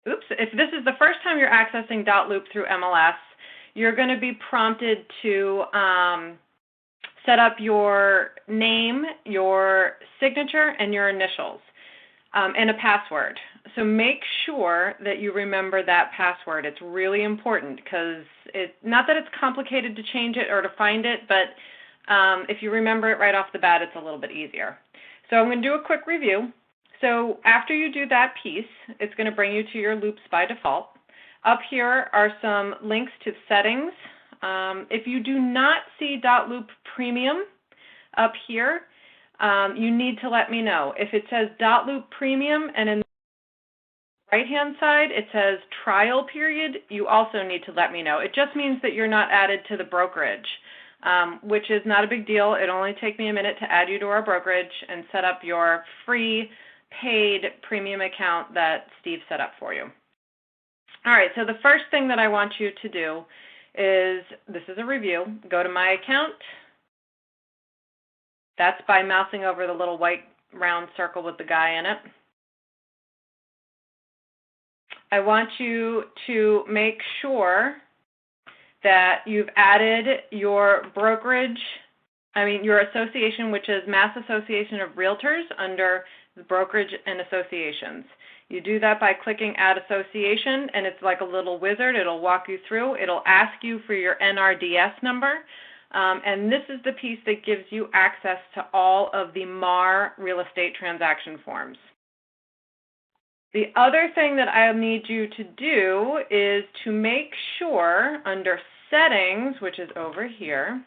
oops, if this is the first time you're accessing Dotloop through MLS, you're going to be prompted to set up your name, your signature, and your initials, and a password. So make sure that you remember that password. It's really important because not that it's complicated to change it or to find it, but if you remember it right off the bat, it's a little bit easier. So I'm going to do a quick review. So after you do that piece, it's going to bring you to your loops by default. Up here are some links to settings. If you do not see Dotloop Premium up here, you need to let me know. If it says Dotloop Premium and in the right-hand side it says trial period, you also need to let me know. It just means that you're not added to the brokerage, which is not a big deal. It'll only take me a minute to add you to our brokerage and set up your free paid premium account that Steve set up for you. All right, so the first thing that I want you to do is, this is a review, go to My Account. That's by mousing over the little white round circle with the guy in it. I want you to make sure that you've added your brokerage, your association, which is Mass Association of Realtors, under the brokerage and associations. You do that by clicking Add Association, and it's like a little wizard. It'll walk you through. It'll ask you for your NRDS number, and this is the piece that gives you access to all of the MAR real estate transaction forms. The other thing that I'll need you to do is to make sure under Settings, which is over here,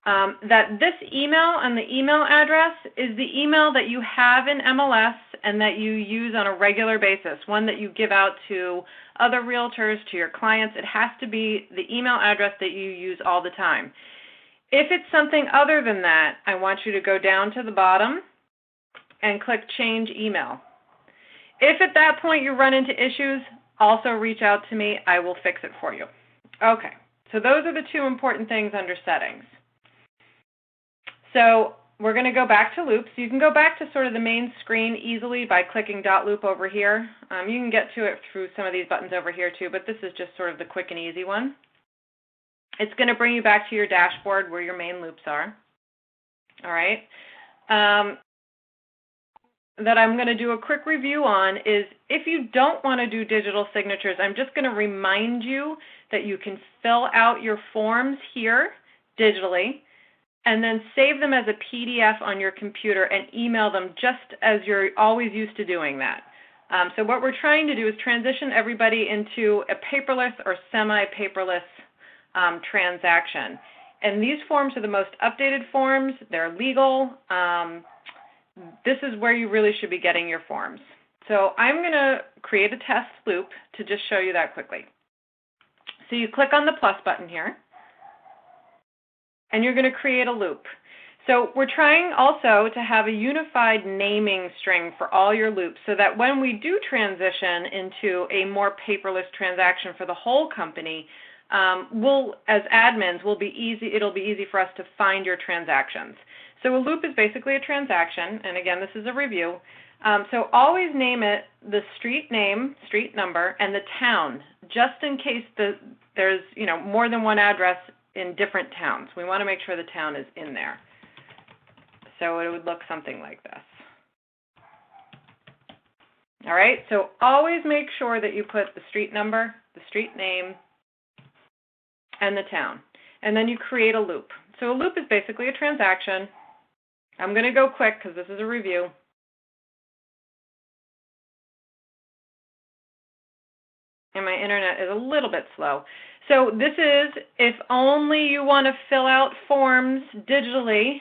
that this email and the email address is the email that you have in MLS and that you use on a regular basis, one that you give out to other realtors, to your clients. It has to be the email address that you use all the time. If it's something other than that, I want you to go down to the bottom and click Change Email. If at that point you run into issues, also reach out to me. I will fix it for you. Okay, so those are the two important things under Settings. So we're going to go back to Loops. You can go back to sort of the main screen easily by clicking Dotloop over here. You can get to it through some of these buttons over here too, but this is just sort of the quick and easy one. It's going to bring you back to your dashboard where your main loops are. All right. That I'm going to do a quick review on is, if you don't want to do digital signatures, I'm just going to remind you that you can fill out your forms here digitally and then save them as a PDF on your computer and email them just as you're always used to doing that. So what we're trying to do is transition everybody into a paperless or semi-paperless transaction. And these forms are the most updated forms. They're legal. This is where you really should be getting your forms. So I'm going to create a test loop to just show you that quickly. So you click on the plus button here, and you're going to create a loop. So we're trying also to have a unified naming string for all your loops so that when we do transition into a more paperless transaction for the whole company, we'll, as admins, it'll be easy for us to find your transactions. So a loop is basically a transaction, and again, this is a review. So always name it the street name, street number, and the town, just in case there's more than one address in different towns. We want to make sure the town is in there. So it would look something like this. All right, so always make sure that you put the street number, the street name, and the town. And then you create a loop. So a loop is basically a transaction. I'm going to go quick because this is a review. And my internet is a little bit slow. So this is if only you want to fill out forms digitally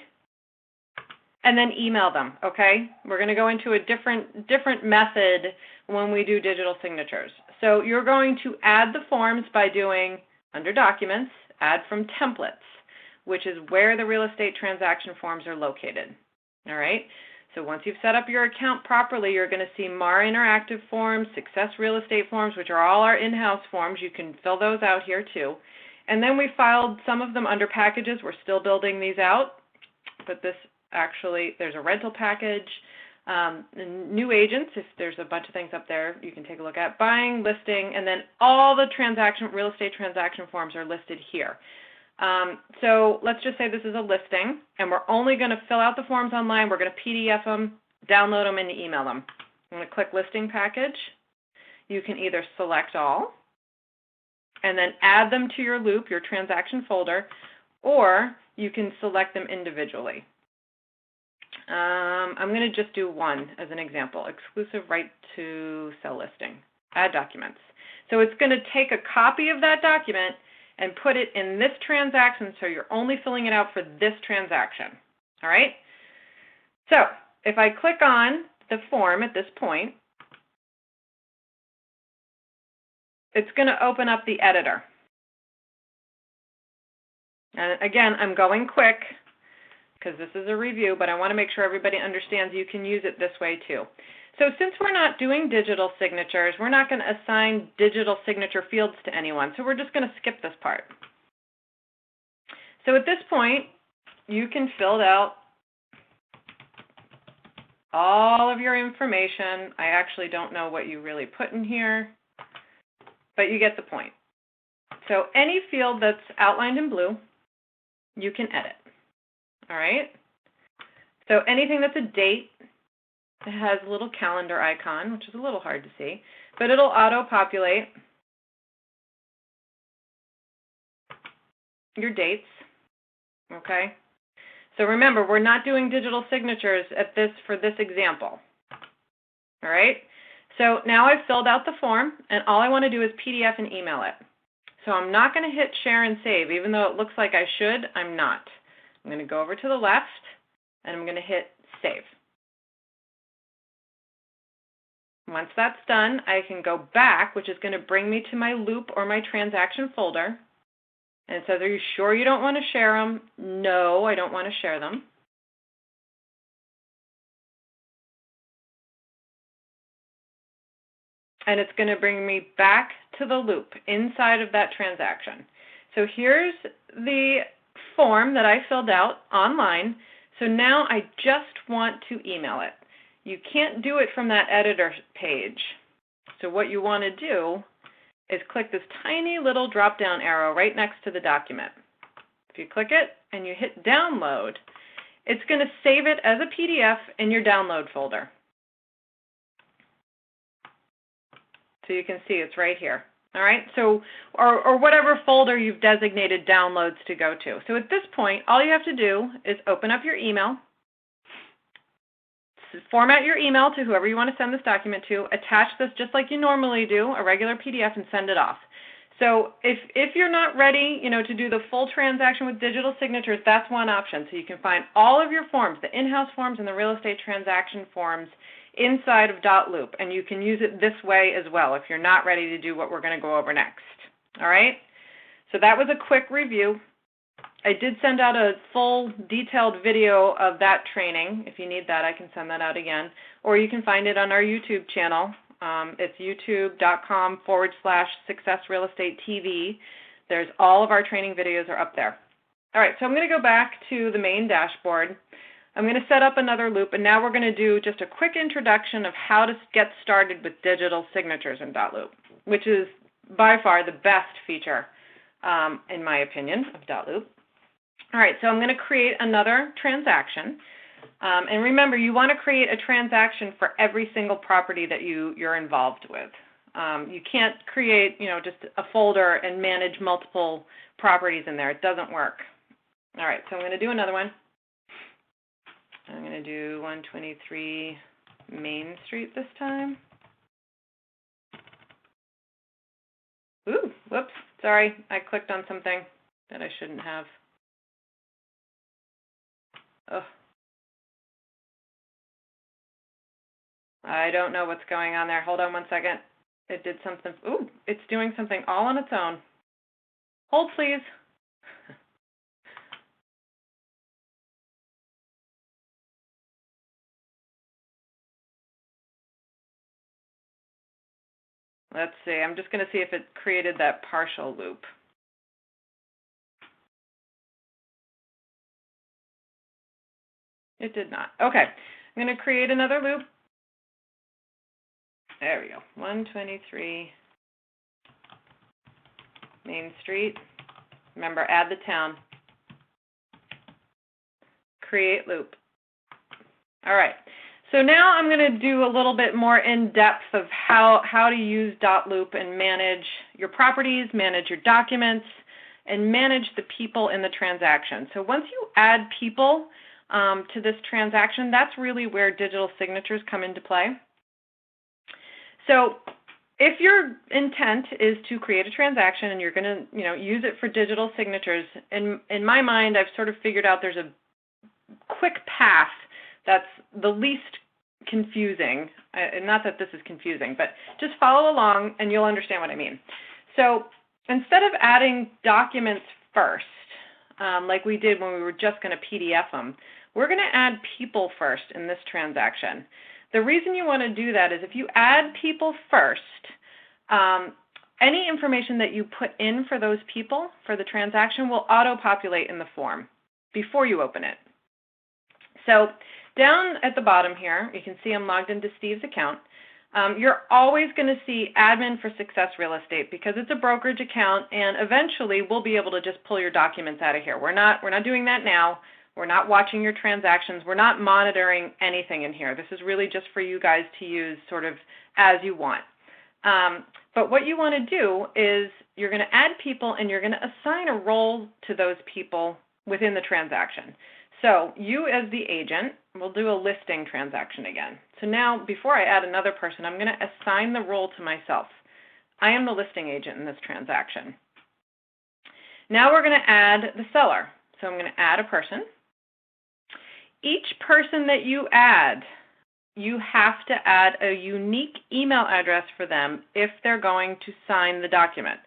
and then email them, okay? We're going to go into a different method when we do digital signatures. So you're going to add the forms by doing, under Documents, Add from Templates, which is where the real estate transaction forms are located, all right? So once you've set up your account properly, you're going to see MAR Interactive Forms, Success Real Estate Forms, which are all our in-house forms. You can fill those out here too. And then we filed some of them under packages. We're still building these out, but this actually, there's a rental package. New agents, if there's a bunch of things up there you can take a look at, buying, listing, and then all the real estate transaction forms are listed here. So let's just say this is a listing, and we're only going to fill out the forms online. We're going to PDF them, download them, and email them. I'm going to click Listing Package. You can either select all and then add them to your loop, your transaction folder, or you can select them individually. I'm going to just do one as an example, exclusive right to sell listing, add documents. So it's going to take a copy of that document and put it in this transaction, so you're only filling it out for this transaction. All right? So if I click on the form at this point, it's going to open up the editor. And again, I'm going quick because this is a review, but I want to make sure everybody understands you can use it this way too. So since we're not doing digital signatures, we're not going to assign digital signature fields to anyone, so we're just going to skip this part. So at this point, you can fill out all of your information. I actually don't know what you really put in here, but you get the point. So any field that's outlined in blue, you can edit. All right? So anything that's a date, it has a little calendar icon, which is a little hard to see, but it'll auto-populate your dates, okay? So remember, we're not doing digital signatures for this example, all right? So now I've filled out the form, and all I want to do is PDF and email it. So I'm not going to hit share and save, even though it looks like I should, I'm not. I'm going to go over to the left, and I'm going to hit save. Once that's done, I can go back, which is going to bring me to my loop or my transaction folder. And it says, are you sure you don't want to share them? No, I don't want to share them. And it's going to bring me back to the loop inside of that transaction. So here's the form that I filled out online. So now I just want to email it. You can't do it from that editor page. So what you want to do is click this tiny little drop-down arrow right next to the document. If you click it and you hit download, it's going to save it as a PDF in your download folder. So you can see it's right here. All right, so, or whatever folder you've designated downloads to go to. So at this point, all you have to do is open up your email, format your email to whoever you want to send this document to, attach this just like you normally do, a regular PDF, and send it off. So if you're not ready, to do the full transaction with digital signatures, that's one option. So you can find all of your forms, the in-house forms and the real estate transaction forms, inside of Dotloop, and you can use it this way as well if you're not ready to do what we're going to go over next. All right? So that was a quick review. I did send out a full detailed video of that training. If you need that, I can send that out again. Or you can find it on our YouTube channel. It's youtube.com/successrealestatetv. There's all of our training videos are up there. All right, so I'm going to go back to the main dashboard. I'm going to set up another loop, and now we're going to do just a quick introduction of how to get started with digital signatures in Dotloop, which is by far the best feature, in my opinion, of Dotloop. All right, so I'm going to create another transaction. And remember, you want to create a transaction for every single property that you're involved with. You can't create, just a folder and manage multiple properties in there. It doesn't work. All right, so I'm going to do another one. I'm going to do 123 Main Street this time. Ooh, whoops, sorry, I clicked on something that I shouldn't have. Ugh. I don't know what's going on there. Hold on one second. It did something. Ooh, it's doing something all on its own. Hold, please. Let's see. I'm just going to see if it created that partial loop. It did not. Okay. I'm I'm going to create another loop. There we go. 123 Main Street. Remember, add the town. Create loop. All right. So now I'm going to do a little bit more in depth of how to use Dotloop and manage your properties, manage your documents, and manage the people in the transaction. So once you add people to this transaction, that's really where digital signatures come into play. So if your intent is to create a transaction and you're going to use it for digital signatures, in my mind, I've sort of figured out there's a quick path that's the least confusing. Not that this is confusing, but just follow along and you'll understand what I mean. So instead of adding documents first, like we did when we were just going to PDF them, we're going to add people first in this transaction. The reason you want to do that is if you add people first, any information that you put in for those people for the transaction will auto-populate in the form before you open it. So down at the bottom here, you can see I'm logged into Steve's account. You're always going to see Admin for Success Real Estate because it's a brokerage account, and eventually we'll be able to just pull your documents out of here. We're not doing that now. We're not watching your transactions. We're not monitoring anything in here. This is really just for you guys to use sort of as you want. But what you want to do is you're going to add people and you're going to assign a role to those people within the transaction. So you as the agent will do a listing transaction again. So now before I add another person, I'm going to assign the role to myself. I am the listing agent in this transaction. Now we're going to add the seller. So I'm going to add a person. Each person that you add, you have to add a unique email address for them if they're going to sign the document.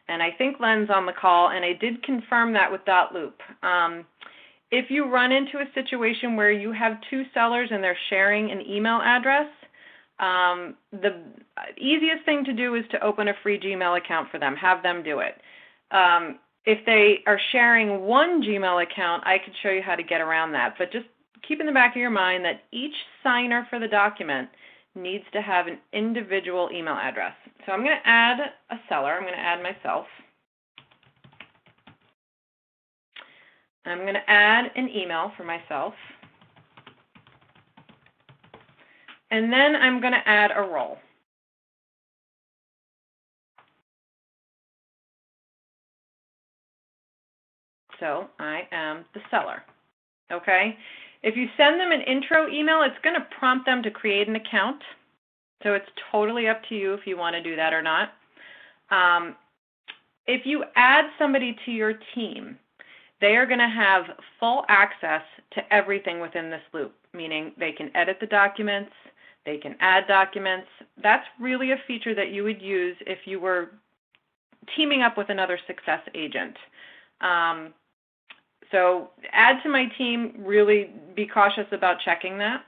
And I think Len's on the call, and I did confirm that with Dotloop. If you run into a situation where you have two sellers and they're sharing an email address, the easiest thing to do is to open a free Gmail account for them. Have them do it. If they are sharing one Gmail account, I could show you how to get around that. But just keep in the back of your mind that each signer for the document needs to have an individual email address. So I'm going to add a seller. I'm going to add myself. I'm going to add an email for myself. And then I'm going to add a role. So I am the seller. Okay? If you send them an intro email, it's going to prompt them to create an account. So it's totally up to you if you want to do that or not. If you add somebody to your team, they are going to have full access to everything within this loop, meaning they can edit the documents, they can add documents. That's really a feature that you would use if you were teaming up with another success agent. So add to my team, really be cautious about checking that.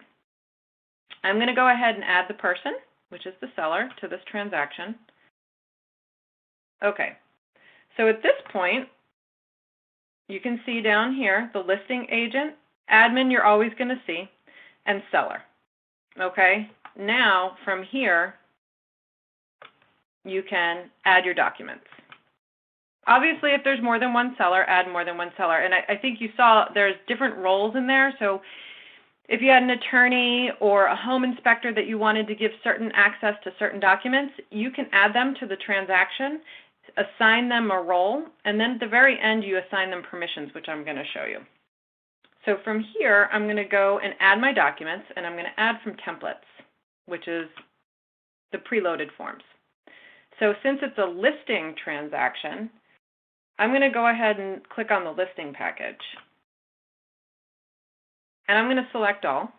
I'm going to go ahead and add the person, which is the seller, to this transaction. Okay, so at this point, you can see down here the listing agent, admin you're always going to see, and seller. Okay, now from here, you can add your documents. Obviously, if there's more than one seller, add more than one seller. And I think you saw there's different roles in there. So if you had an attorney or a home inspector that you wanted to give certain access to certain documents, you can add them to the transaction, assign them a role, and then at the very end, you assign them permissions, which I'm going to show you. So from here, I'm going to go and add my documents, and I'm going to add from templates, which is the preloaded forms. So since it's a listing transaction, I'm going to go ahead and click on the listing package. And I'm going to select all.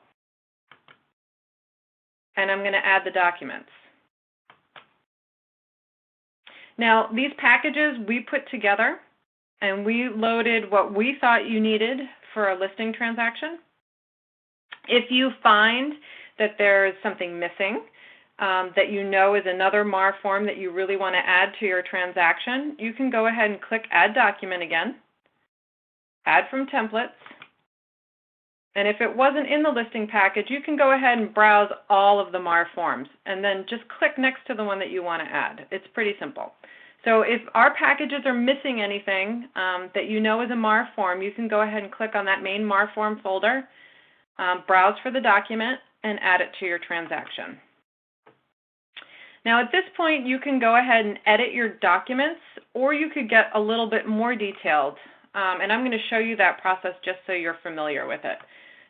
And I'm going to add the documents. Now, these packages we put together, and we loaded what we thought you needed for a listing transaction. If you find that there's something missing, that you know is another MAR form that you really want to add to your transaction, you can go ahead and click Add Document again, Add from Templates, And if it wasn't in the listing package, you can go ahead and browse all of the MAR forms and then just click next to the one that you want to add. It's pretty simple. So if our packages are missing anything that you know is a MAR form, you can go ahead and click on that main MAR form folder, browse for the document, and add it to your transaction. Now at this point, you can go ahead and edit your documents, or you could get a little bit more detailed. And I'm going to show you that process just so you're familiar with it.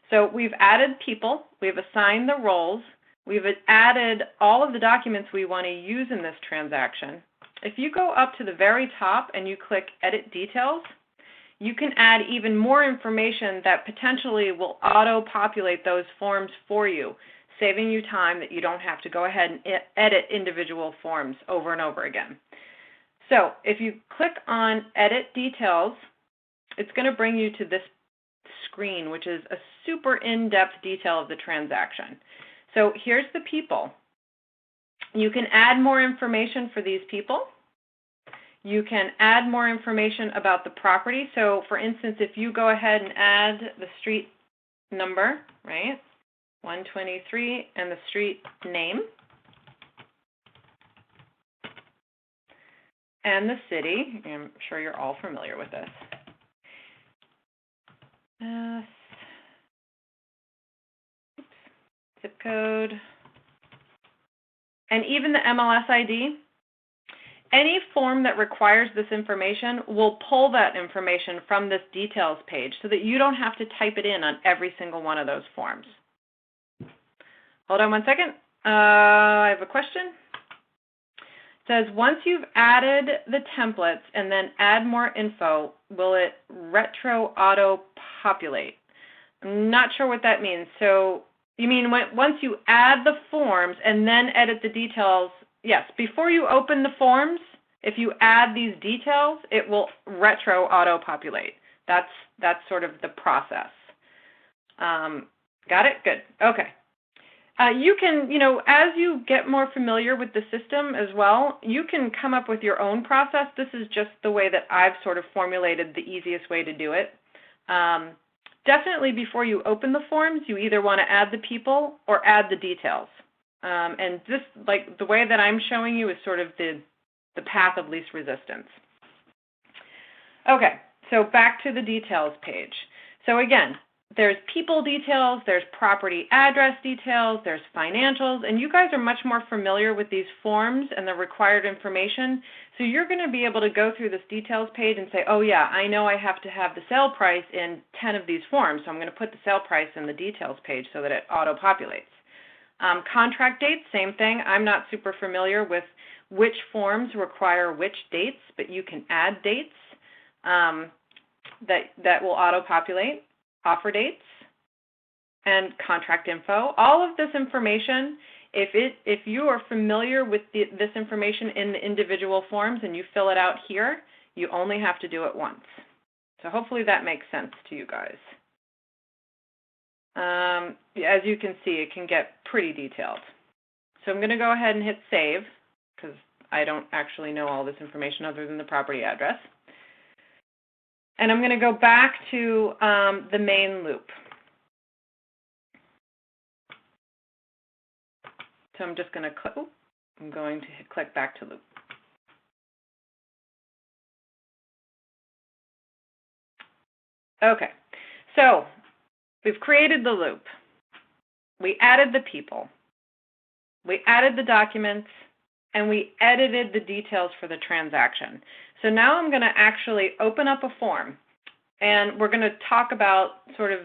So we've added people, we've assigned the roles, we've added all of the documents we want to use in this transaction. If you go up to the very top and you click Edit Details, you can add even more information that potentially will auto-populate those forms for you, saving you time that you don't have to go ahead and edit individual forms over and over again. So if you click on Edit Details, it's going to bring you to this screen, which is a super in-depth detail of the transaction. So here's the people. You can add more information for these people. You can add more information about the property. So for instance, if you go ahead and add the street number, right, 123, and the street name, and the city, I'm sure you're all familiar with this. Zip code, and even the MLS ID. Any form that requires this information will pull that information from this details page so that you don't have to type it in on every single one of those forms. Hold on one second. I have a question. It says, once you've added the templates and then add more info, will it retro auto populate? I'm not sure what that means. So you mean once you add the forms and then edit the details? Yes, before you open the forms, if you add these details, it will retro auto populate. That's sort of the process. Got it? Good. Okay. You can, as you get more familiar with the system as well, you can come up with your own process. This is just the way that I've sort of formulated the easiest way to do it. Definitely before you open the forms, you either want to add the people or add the details. And this, like the way that I'm showing you, is sort of the path of least resistance. Okay, so back to the details page. So again, there's people details, there's property address details, there's financials, and you guys are much more familiar with these forms and the required information. So you're going to be able to go through this details page and say, oh yeah, I know I have to have the sale price in 10 of these forms, so I'm going to put the sale price in the details page so that it auto-populates. Contract dates, same thing. I'm not super familiar with which forms require which dates, but you can add dates that will auto-populate. Offer dates and contract info. All of this information, if you are familiar with this information in the individual forms and you fill it out here, you only have to do it once. So hopefully that makes sense to you guys. As you can see, it can get pretty detailed. So I'm going to go ahead and hit save because I don't actually know all this information other than the property address. And I'm going to go back to the main loop. So I'm just going to click back to loop. Okay, so we've created the loop. We added the people. We added the documents, and we edited the details for the transaction. So now I'm going to actually open up a form, and we're going to talk about sort of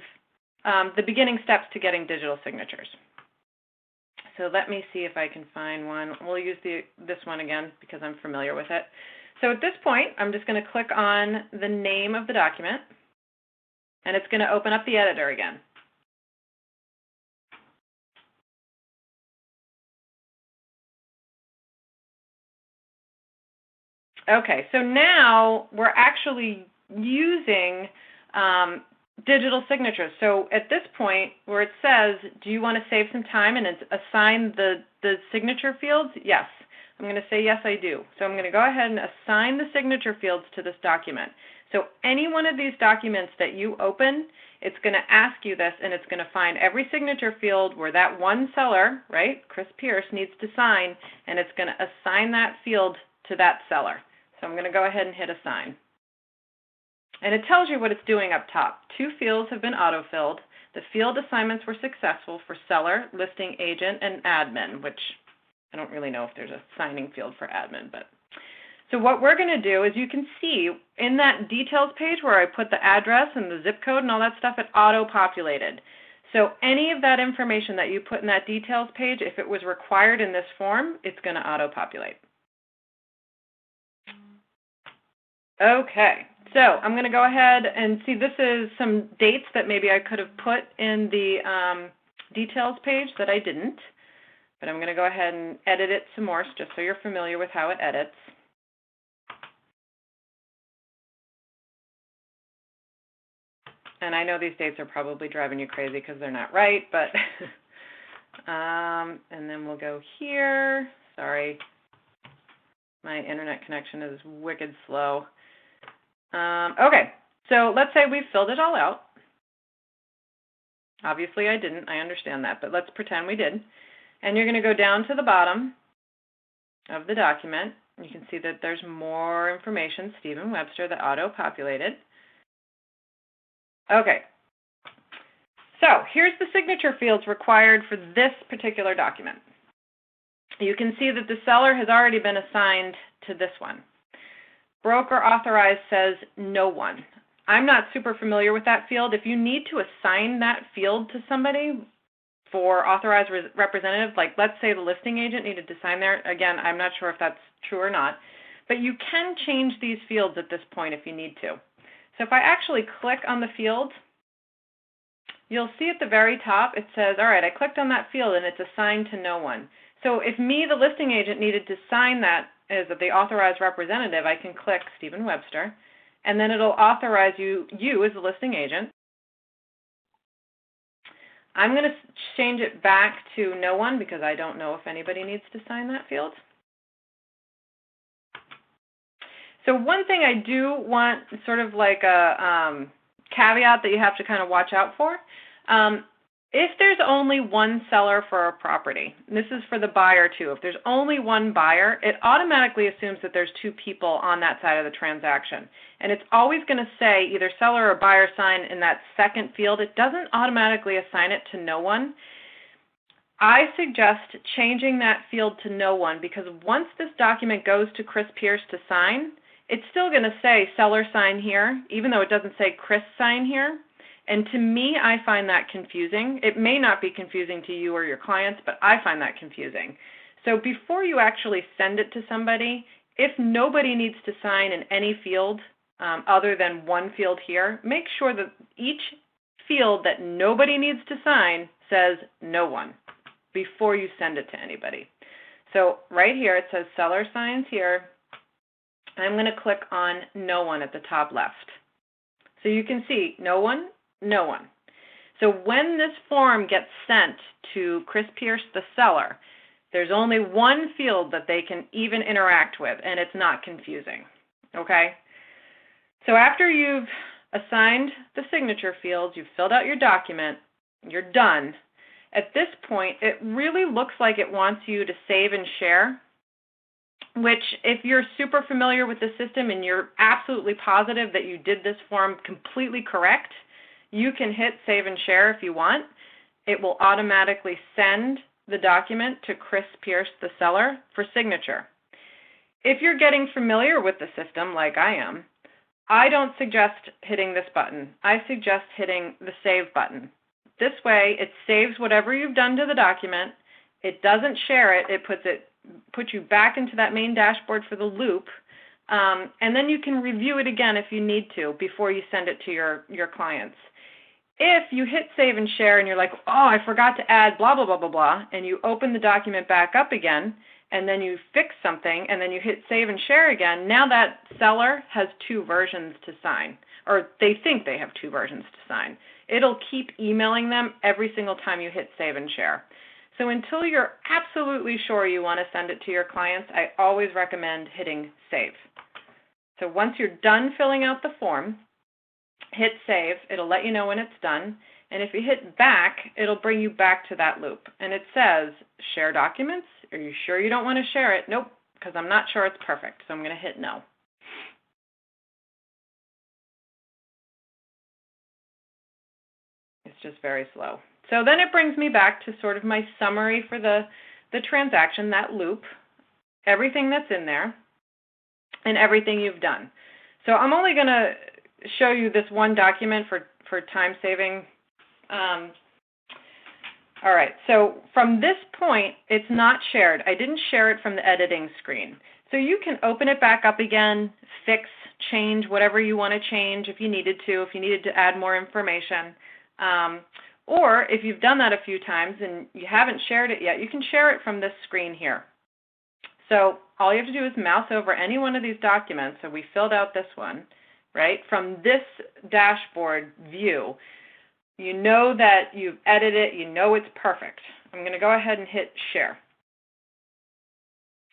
the beginning steps to getting digital signatures. So let me see if I can find one. We'll use this one again because I'm familiar with it. So at this point, I'm just going to click on the name of the document, and it's going to open up the editor again. Okay, so now we're actually using digital signatures. So at this point where it says, do you want to save some time and assign the signature fields? Yes. I'm going to say, yes, I do. So I'm going to go ahead and assign the signature fields to this document. So any one of these documents that you open, it's going to ask you this, and it's going to find every signature field where that one seller, right, Chris Pierce, needs to sign, and it's going to assign that field to that seller. So I'm going to go ahead and hit assign. And it tells you what it's doing up top. 2 fields have been autofilled. The field assignments were successful for seller, listing agent, and admin, which I don't really know if there's a signing field for admin. But so what we're going to do is, you can see in that details page where I put the address and the zip code and all that stuff, it auto-populated. So any of that information that you put in that details page, if it was required in this form, it's going to auto-populate. Okay. So I'm going to go ahead and see, this is some dates that maybe I could have put in the details page that I didn't. But I'm going to go ahead and edit it some more just so you're familiar with how it edits. And I know these dates are probably driving you crazy because they're not right, but and then we'll go here. Sorry, my internet connection is wicked slow. Okay, so let's say we've filled it all out. Obviously I didn't, I understand that, but let's pretend we did. And you're going to go down to the bottom of the document. You can see that there's more information, Stephen Webster, that auto-populated. Okay, so here's the signature fields required for this particular document. You can see that the seller has already been assigned to this one. Broker authorized says no one. I'm not super familiar with that field. If you need to assign that field to somebody for authorized representative, like let's say the listing agent needed to sign there, again, I'm not sure if that's true or not, but you can change these fields at this point if you need to. So if I actually click on the field, you'll see at the very top it says, all right, I clicked on that field and it's assigned to no one. So if me, the listing agent, needed to sign that as the authorized representative, I can click Stephen Webster, and then it'll authorize you as the listing agent. I'm going to change it back to no one because I don't know if anybody needs to sign that field. So one thing I do want, sort of like a caveat that you have to kind of watch out for, if there's only one seller for a property, and this is for the buyer too, if there's only one buyer, it automatically assumes that there's 2 people on that side of the transaction. And it's always going to say either seller or buyer sign in that second field. It doesn't automatically assign it to no one. I suggest changing that field to no one, because once this document goes to Chris Pierce to sign, it's still going to say seller sign here, even though it doesn't say Chris sign here. And to me, I find that confusing. It may not be confusing to you or your clients, but I find that confusing. So before you actually send it to somebody, if nobody needs to sign in any field other than one field here, make sure that each field that nobody needs to sign says no one before you send it to anybody. So right here it says seller signs here. I'm going to click on no one at the top left. So you can see no one, no one. So when this form gets sent to Chris Pierce, the seller, there's only one field that they can even interact with, and it's not confusing, okay? So after you've assigned the signature fields, you've filled out your document, you're done. At this point, it really looks like it wants you to save and share, which if you're super familiar with the system and you're absolutely positive that you did this form completely correct, you can hit save and share if you want. It will automatically send the document to Chris Pierce, the seller, for signature. If you're getting familiar with the system like I am, I don't suggest hitting this button. I suggest hitting the save button. This way, it saves whatever you've done to the document. It doesn't share it. It puts you back into that main dashboard for the loop, and then you can review it again if you need to before you send it to your clients. If you hit save and share and you're like, oh, I forgot to add blah, blah, blah, blah, blah, and you open the document back up again, and then you fix something, and then you hit save and share again, now that seller has 2 versions to sign, or they think they have 2 versions to sign. It'll keep emailing them every single time you hit save and share. So until you're absolutely sure you want to send it to your clients, I always recommend hitting save. So once you're done filling out the form, hit save. It'll let you know when it's done. And if you hit back, it'll bring you back to that loop. And it says, share documents. Are you sure you don't want to share it? Nope, because I'm not sure it's perfect. So I'm going to hit no. It's just very slow. So then it brings me back to sort of my summary for the transaction, that loop, everything that's in there, and everything you've done. So I'm only going to show you this one document for time saving. All right, so from this point, it's not shared. I didn't share it from the editing screen. So you can open it back up again, fix, change whatever you want to change if you needed to add more information. Or if you've done that a few times and you haven't shared it yet, you can share it from this screen here. So all you have to do is mouse over any one of these documents. So we filled out this one, right? From this dashboard view, you know that you've edited it, you know it's perfect. I'm going to go ahead and hit share.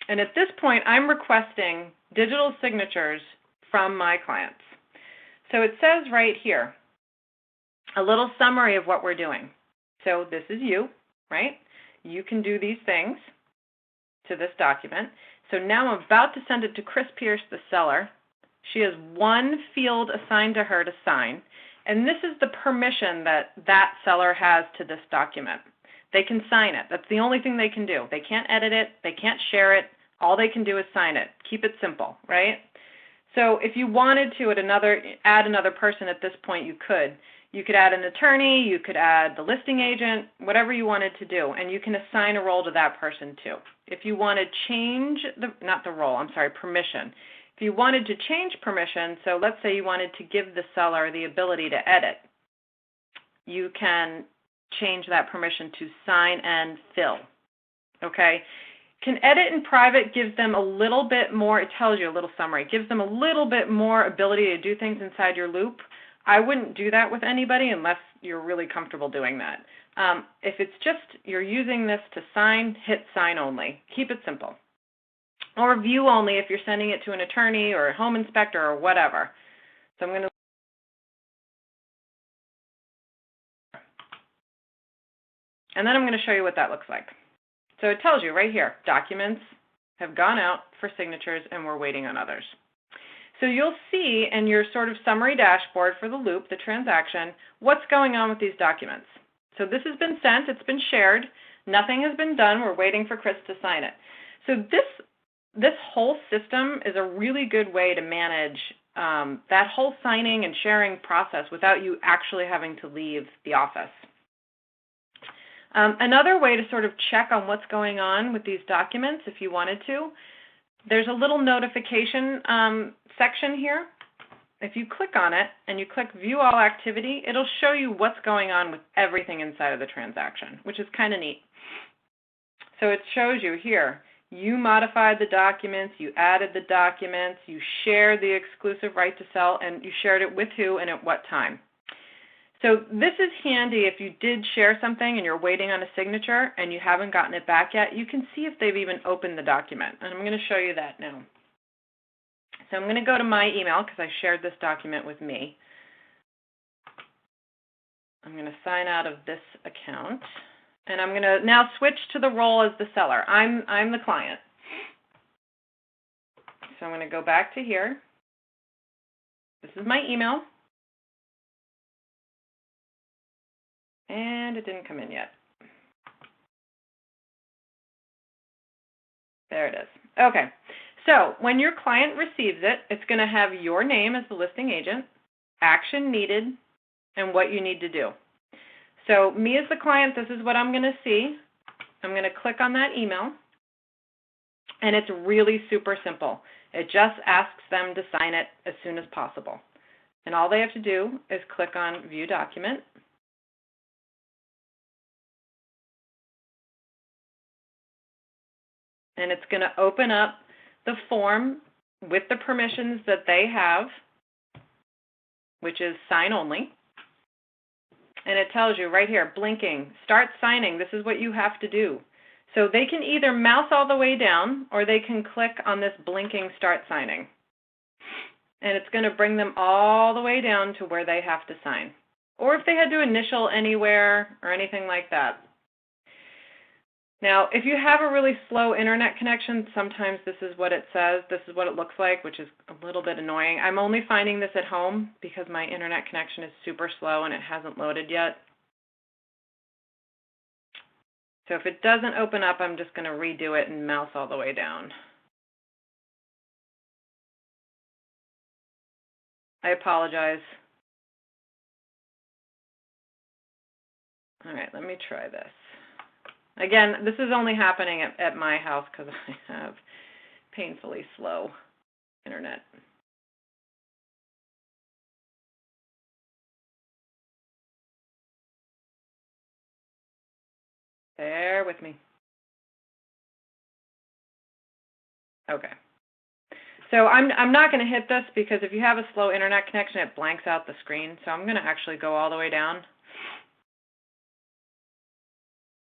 And at this point, I'm requesting digital signatures from my clients. So it says right here, a little summary of what we're doing. So this is you, right? You can do these things to this document. So now I'm about to send it to Chris Pierce, the seller. She has one field assigned to her to sign, and this is the permission that that seller has to this document. They can sign it. That's the only thing they can do. They can't edit it. They can't share it. All they can do is sign it. Keep it simple, right? So if you wanted to add another person at this point, you could. You could add an attorney, you could add the listing agent, whatever you wanted to do, and you can assign a role to that person too. If you want to change permission. If you wanted to change permission, so let's say you wanted to give the seller the ability to edit, you can change that permission to sign and fill, okay? Can edit in private gives them a little bit more, it tells you a little summary, it gives them a little bit more ability to do things inside your loop. I wouldn't do that with anybody unless you're really comfortable doing that. If it's just you're using this to sign, hit sign only. Keep it simple. Or view only if you're sending it to an attorney or a home inspector or whatever. So I'm going to and then I'm going to show you what that looks like. So it tells you right here, documents have gone out for signatures and we're waiting on others. So you'll see in your sort of summary dashboard for the loop, the transaction, what's going on with these documents. So this has been sent, it's been shared, nothing has been done, we're waiting for Chris to sign it. So this whole system is a really good way to manage that whole signing and sharing process without you actually having to leave the office. Another way to sort of check on what's going on with these documents, if you wanted to, there's a little notification section here. If you click on it and you click View All Activity, it'll show you what's going on with everything inside of the transaction, which is kind of neat. So it shows you here, you modified the documents, you added the documents, you shared the exclusive right to sell, and you shared it with who and at what time. So this is handy if you did share something and you're waiting on a signature and you haven't gotten it back yet. You can see if they've even opened the document, and I'm going to show you that now. So I'm going to go to my email because I shared this document with me. I'm going to sign out of this account, and I'm going to now switch to the role as the seller. I'm the client. So I'm going to go back to here. This is my email. And it didn't come in yet. There it is. Okay. So when your client receives it, it's going to have your name as the listing agent, action needed, and what you need to do. So me as the client, this is what I'm going to see. I'm going to click on that email, and it's really super simple. It just asks them to sign it as soon as possible. And all they have to do is click on View Document. And it's going to open up the form with the permissions that they have, which is sign only. And it tells you right here, blinking, start signing. This is what you have to do. So they can either mouse all the way down or they can click on this blinking start signing. and it's going to bring them all the way down to where they have to sign. Or if they had to initial anywhere or anything like that. Now, if you have a really slow internet connection, sometimes this is what it says. This is what it looks like, which is a little bit annoying. I'm only finding this at home because my internet connection is super slow and it hasn't loaded yet. So if it doesn't open up, I'm just going to redo it and mouse all the way down. I apologize. All right, let me try this. Again, this is only happening at my house because I have painfully slow internet. Bear with me. Okay. So I'm not going to hit this because if you have a slow internet connection, it blanks out the screen. So I'm going to actually go all the way down.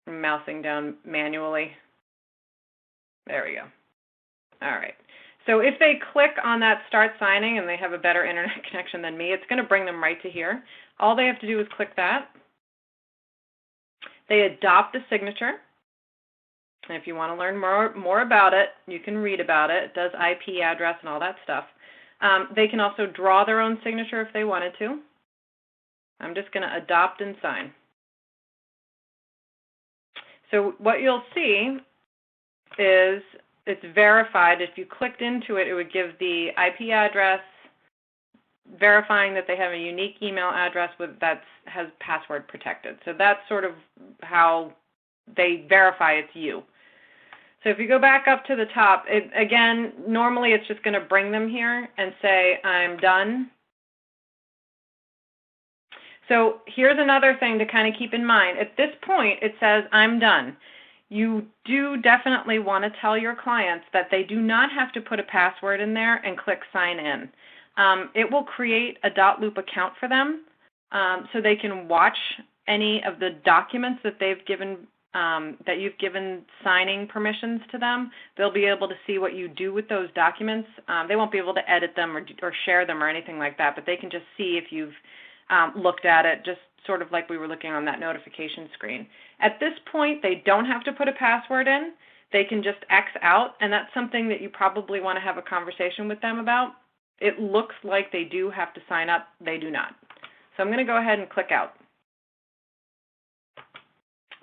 I'm mousing down manually. There we go. All right. So if they click on that start signing and they have a better internet connection than me, it's going to bring them right to here. All they have to do is click that. They adopt a signature. And if you want to learn more about it, you can read about it. It does IP address and all that stuff. They can also draw their own signature if they wanted to. I'm just going to adopt and sign. So what you'll see is it's verified. If you clicked into it, it would give the IP address, verifying that they have a unique email address that has password protected. So that's sort of how they verify it's you. So if you go back up to the top, again, normally it's just going to bring them here and say, I'm done. So here's another thing to kind of keep in mind. At this point, it says, I'm done. You do definitely want to tell your clients that they do not have to put a password in there and click sign in. It will create a Dotloop account for them so they can watch any of the documents that they've given, that you've given signing permissions to them. They'll be able to see what you do with those documents. They won't be able to edit them or share them or anything like that, but they can just see if you've looked at it, just sort of like we were looking on that notification screen. At this point, they don't have to put a password in. They can just X out, and that's something that you probably want to have a conversation with them about. It looks like they do have to sign up. They do not. So I'm going to go ahead and click out.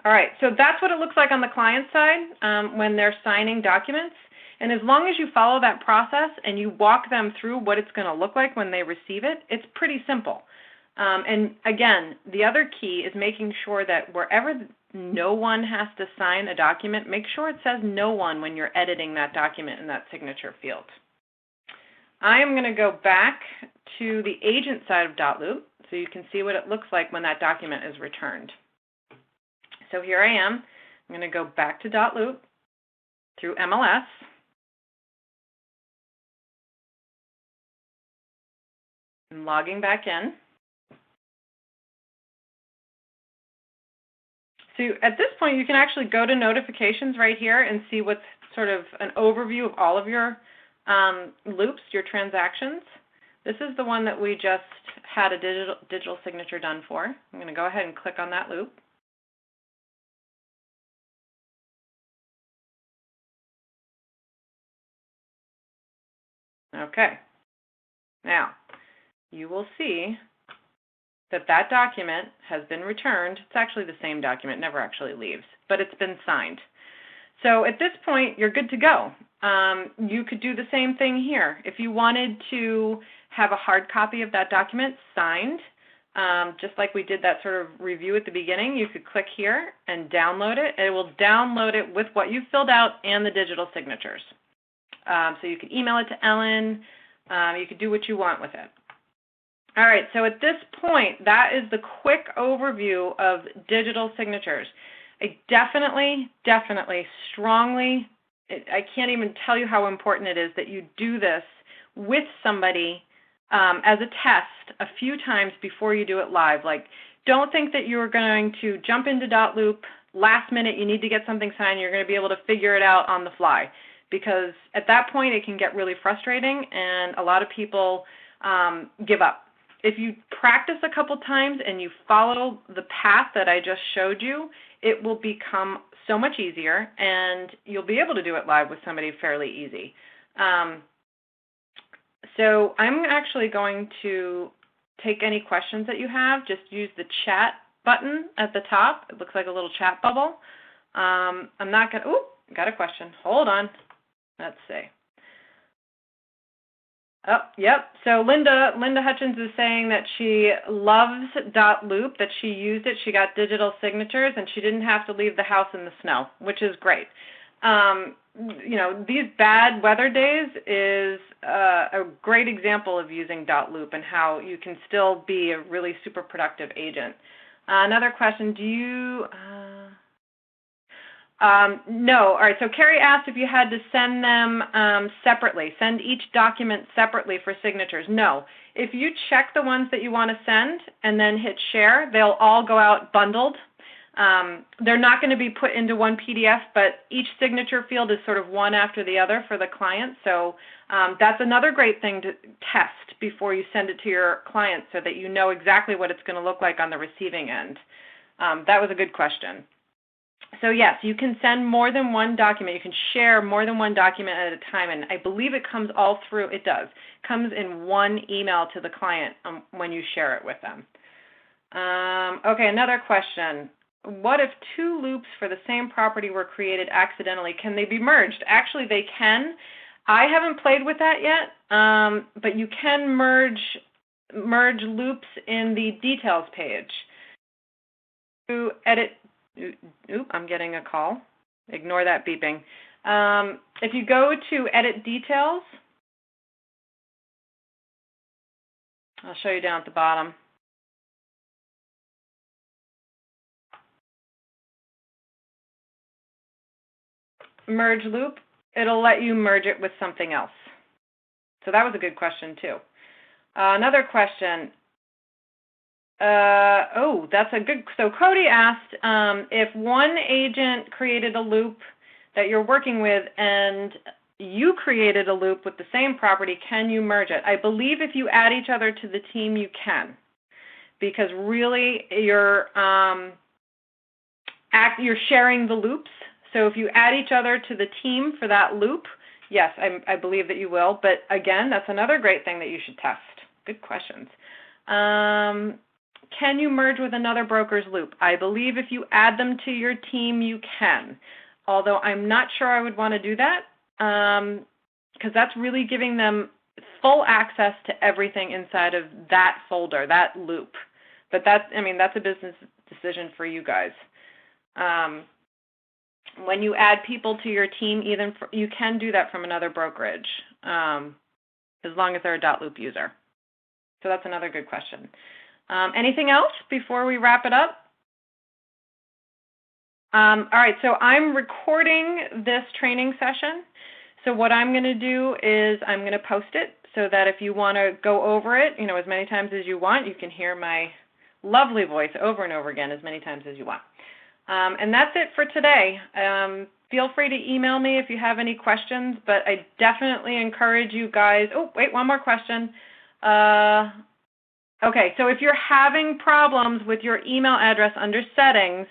All right, so that's what it looks like on the client side when they're signing documents. And as long as you follow that process and you walk them through what it's going to look like when they receive it, it's pretty simple. And again, the other key is making sure that wherever no one has to sign a document, make sure it says no one when you're editing that document in that signature field. I am going to go back to the agent side of Dotloop so you can see what it looks like when that document is returned. So here I am. I'm going to go back to Dotloop through MLS. I'm logging back in. So at this point, you can actually go to notifications right here and see what's sort of an overview of all of your loops, your transactions. This is the one that we just had a digital signature done for. I'm going to go ahead and click on that loop. Okay. Now, you will see that that document has been returned. It's actually the same document, never actually leaves, but it's been signed. So at this point, you're good to go. You could do the same thing here. If you wanted to have a hard copy of that document signed, just like we did that sort of review at the beginning, you could click here and download it. It will download it with what you filled out and the digital signatures. So you could email it to Ellen. You could do what you want with it. All right, so at this point, that is the quick overview of digital signatures. I definitely, strongly, I can't even tell you how important it is that you do this with somebody as a test a few times before you do it live. Like, don't think that you're going to jump into Dotloop, last minute you need to get something signed, you're going to be able to figure it out on the fly. because at that point it can get really frustrating and a lot of people give up. If you practice a couple times and you follow the path that I just showed you, it will become so much easier and you'll be able to do it live with somebody fairly easy. So I'm actually going to take any questions that you have. Just use the chat button at the top. It looks like a little chat bubble. I'm not going to, got a question. Hold on. Let's see. Oh, yep. So Linda Hutchins is saying that she loves Dotloop, that she used it, she got digital signatures, and she didn't have to leave the house in the snow, which is great. You know, these bad weather days is a great example of using Dotloop and how you can still be a really super productive agent. Another question, do you... no. All right, so Carrie asked if you had to send them separately, send each document separately for signatures. No. If you check the ones that you want to send and then hit share, they'll all go out bundled. They're not going to be put into one PDF, but each signature field is sort of one after the other for the client. So that's another great thing to test before you send it to your client so that you know exactly what it's going to look like on the receiving end. That was a good question. So yes, you can send more than one document. You can share more than one document at a time, and I believe it comes all through. It does. It comes in one email to the client when you share it with them. Okay, another question. What if two loops for the same property were created accidentally? Can they be merged? Actually, they can. I haven't played with that yet, but you can merge loops in the details page. To edit. Oop, I'm getting a call. Ignore that beeping. If you go to edit details, I'll show you down at the bottom. Merge loop, it'll let you merge it with something else. So that was a good question too. Another question. That's a good, so Cody asked if one agent created a loop that you're working with and you created a loop with the same property, can you merge it? I believe if you add each other to the team, you can, because really you're sharing the loops. So if you add each other to the team for that loop, yes, I believe that you will. But again, that's another great thing that you should test. Good questions. Can you merge with another broker's loop? I believe if you add them to your team, you can. Although I'm not sure I would want to do that because that's really giving them full access to everything inside of that folder, that loop. But that's a business decision for you guys. When you add people to your team, you can do that from another brokerage as long as they're a Dotloop user. So that's another good question. Anything else before we wrap it up? All right, so I'm recording this training session. So what I'm going to do is I'm going to post it so that if you want to go over it, as many times as you want, you can hear my lovely voice over and over again as many times as you want. And that's it for today. Feel free to email me if you have any questions, but I definitely encourage you guys. Oh, wait, one more question. Okay, so if you're having problems with your email address under settings,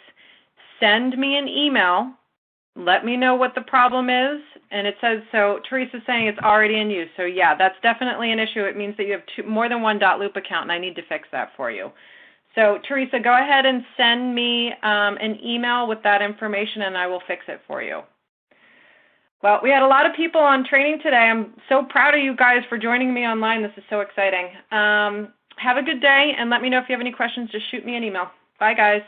send me an email. Let me know what the problem is. And it says, so Teresa's saying it's already in use. So yeah, that's definitely an issue. It means that you have more than one Dotloop account, and I need to fix that for you. So Teresa, go ahead and send me an email with that information, and I will fix it for you. Well, we had a lot of people on training today. I'm so proud of you guys for joining me online. This is so exciting. Have a good day, and let me know if you have any questions. Just shoot me an email. Bye, guys.